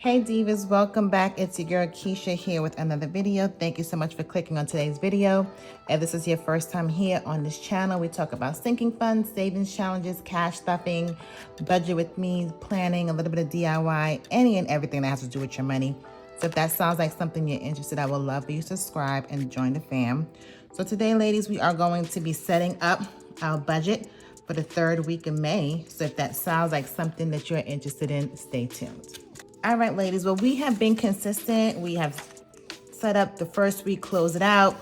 Hey Divas, welcome back. It's your girl Keisha here with another video. Thank you so much for clicking on today's video. If this is your first time here on this channel, we talk about sinking funds, savings challenges, cash stuffing, budget with me, planning, a little bit of DIY, any and everything that has to do with your money. So if that sounds like something you're interested, I would love for you to subscribe and join the fam. So today, ladies, we are going to be setting up our budget for the third week of May. So if that sounds like something that you're interested in, stay tuned. All right, ladies, well, we have been consistent. We have set up the first week, close it out.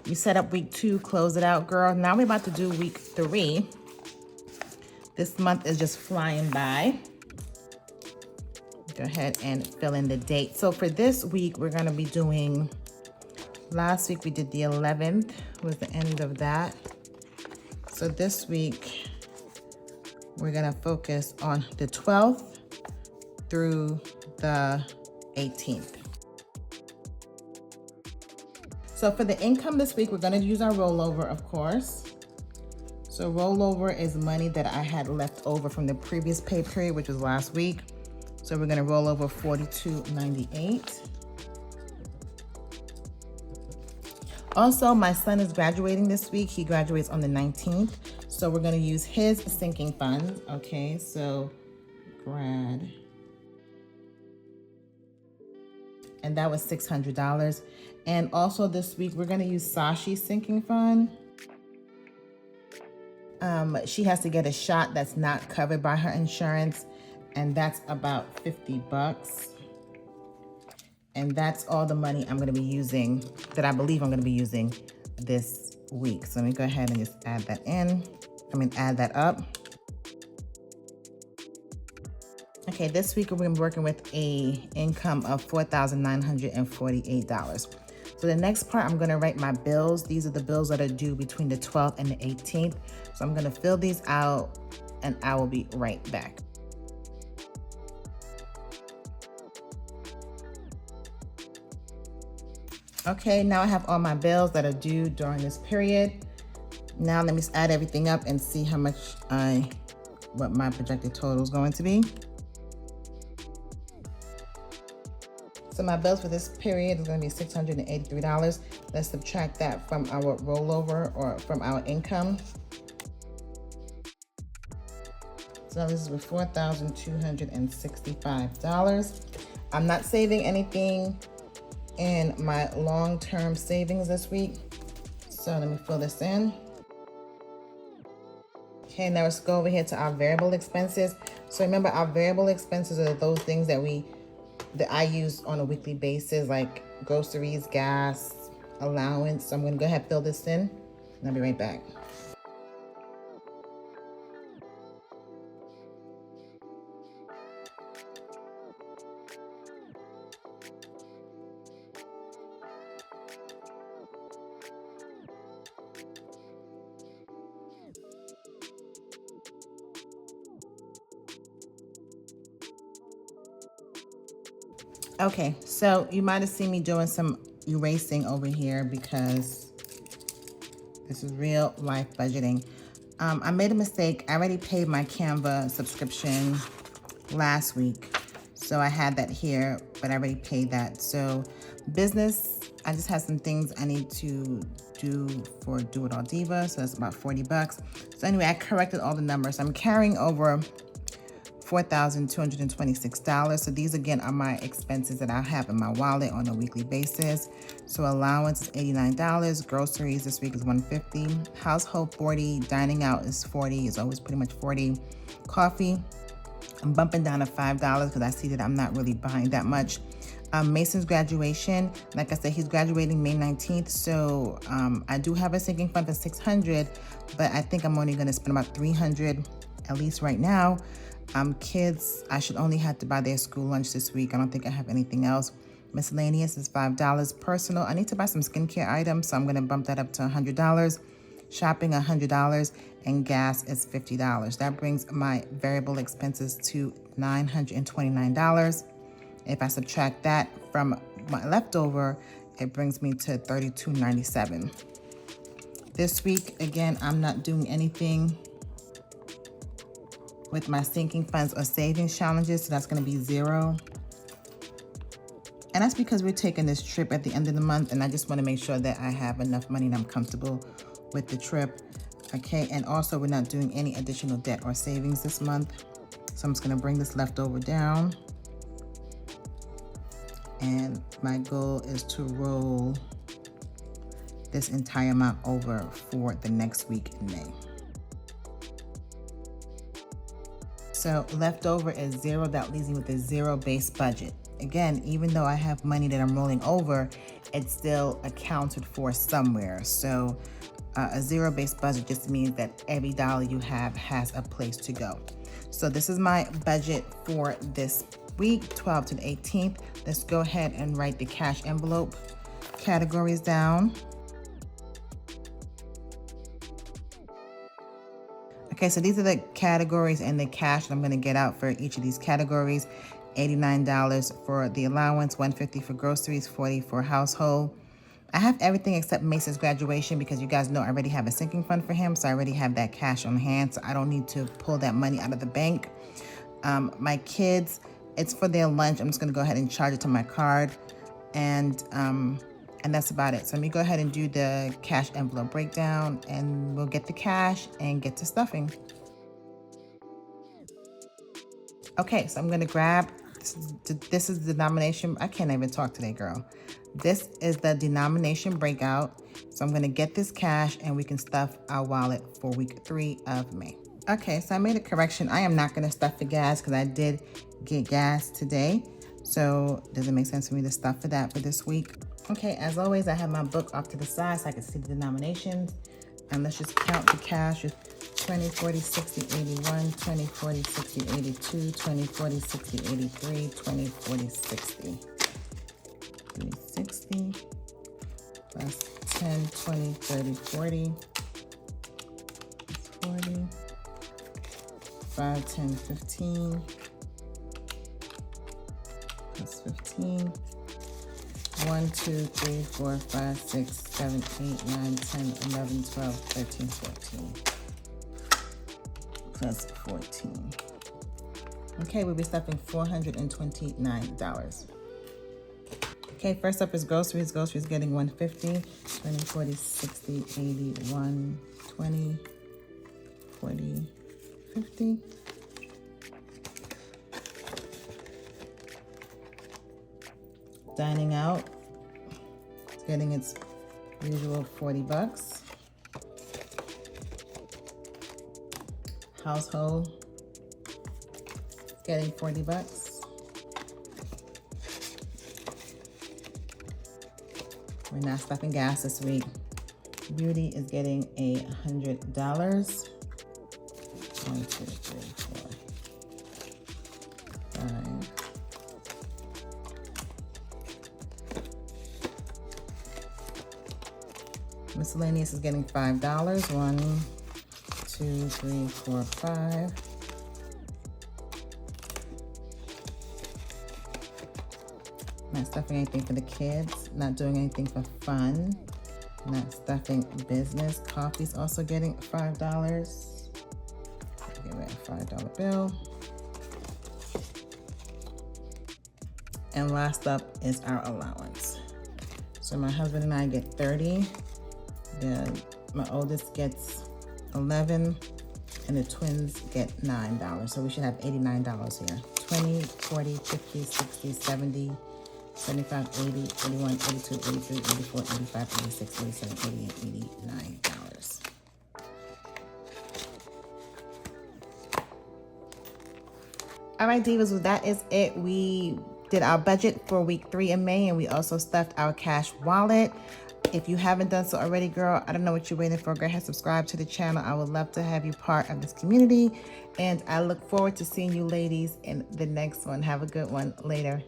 We set up week 2, close it out, girl. Now we're about to do week 3. This month is just flying by. Go ahead and fill in the date. So for this week, we're gonna be doing, last week we did the 11th, was the end of that. So this week, we're gonna focus on the 12th through the 18th. So for the income this week, we're gonna use our rollover, of course. So rollover is money that I had left over from the previous pay period, which was last week. So we're gonna roll over $42.98. Also, my son is graduating this week. He graduates on the 19th. So we're gonna use his sinking funds. Okay, so grad. And that was $600. And also this week, we're gonna use Sashi's sinking fund. She has to get a shot that's not covered by her insurance, and that's about 50 bucks. And that's all the money I'm gonna be using, that I believe I'm gonna be using this week. So let me go ahead and just add that in. Add that up. Okay, this week we're gonna be working with a income of $4,948. So the next part, I'm gonna write my bills. These are the bills that are due between the 12th and the 18th. So I'm gonna fill these out and I will be right back. Okay, now I have all my bills that are due during this period. Now let me just add everything up and see how much what my projected total is going to be. So my bills for this period is going to be $683. Let's subtract that from our rollover or from our income. So this is for $4,265. I'm not saving anything in my long-term savings this week. So let me fill this in. Okay, now let's go over here to our variable expenses. So remember, our variable expenses are those things that I use on a weekly basis, like groceries, gas, allowance. So I'm gonna go ahead and fill this in, and I'll be right back. Okay, so you might have seen me doing some erasing over here because this is real life budgeting. I made a mistake. I already paid my Canva subscription last week. So I had that here, but I already paid that. So business, I just had some things I need to do for Do It All Diva. So that's about 40 bucks. So anyway, I corrected all the numbers. I'm carrying over $4,226. So these again are my expenses that I have in my wallet on a weekly basis. So allowance is $89, groceries this week is $150, household $40, dining out is $40, it's always pretty much $40, coffee, I'm bumping down to $5 because I see that I'm not really buying that much. Mason's graduation, like I said, he's graduating May 19th. So I do have a sinking fund for $600, but I think I'm only gonna spend about $300 at least right now. Kids, I should only have to buy their school lunch this week. I don't think I have anything else. Miscellaneous is $5. Personal, I need to buy some skincare items, so I'm gonna bump that up to $100. Shopping, $100, and gas is $50. That brings my variable expenses to $929. If I subtract that from my leftover, it brings me to $32.97. This week, again, I'm not doing anything with my sinking funds or savings challenges, so that's gonna be 0. And that's because we're taking this trip at the end of the month, and I just want to make sure that I have enough money and I'm comfortable with the trip. Okay, and also we're not doing any additional debt or savings this month. So I'm just going to bring this leftover down. And my goal is to roll this entire amount over for the next week in May. So leftover is 0. That leaves me with a 0 base budget. Again, even though I have money that I'm rolling over, it's still accounted for somewhere. So a 0 base budget just means that every dollar you have has a place to go. So this is my budget for this week, 12th to the 18th. Let's go ahead and write the cash envelope categories down. Okay, so these are the categories and the cash that I'm going to get out for each of these categories. $89 for the allowance, $150 for groceries, $40 for household. I have everything except Mason's graduation because you guys know I already have a sinking fund for him, so I already have that cash on hand, so I don't need to pull that money out of the bank. My kids, it's for their lunch. I'm just going to go ahead and charge it to my card, and that's about it. So let me go ahead and do the cash envelope breakdown, and we'll get the cash and get to stuffing. Okay, so I'm going to grab, this is the denomination. I can't even talk today, girl. This is the denomination breakout. So I'm going to get this cash and we can stuff our wallet for week 3 of May. Okay, so I made a correction. I am not going to stuff the gas because I did get gas today. So does it make sense for me to stuff for that for this week? Okay, as always, I have my book off to the side so I can see the denominations. And let's just count the cash. 20, 40, 60, 81, 20, 40, 60, 82, 20, 40, 60, 83, 20, 40, 60. 360 plus 10, 20, 30, 40, 40, 5, 10, 15, plus 15, 1, 2, 3, 4, 5, 6, 7, 8, 9, 10, 11, 12, 13, 14, plus 14. Okay, we'll be stuffing $429. Okay, first up is groceries. Groceries getting $150, 20, 40, 60, 81, 20, 40, 50. Dining out, it's getting its usual $40. Household, getting $40. We're not stuffing gas this week. Beauty is getting $100. 1, 2, 3, 4, 5. Miscellaneous is getting $5. 1, 2, 3, 4, 5. Not stuffing anything for the kids, not doing anything for fun, not stuffing business. Coffee's also getting $5. Give it a $5 bill. And last up is our allowance. So my husband and I get 30. My oldest gets 11, and the twins get $9. So we should have $89 here. 20, 40, 50, 60, 70, 75, 80, 81, 82, 83, 84, 85, 86, 87, 88, $89. All right, Divas, well, that is it. We did our budget for week 3 in May, and we also stuffed our cash wallet. If you haven't done so already, girl, I don't know what you're waiting for. Go ahead, subscribe to the channel. I would love to have you part of this community. And I look forward to seeing you ladies in the next one. Have a good one. Later.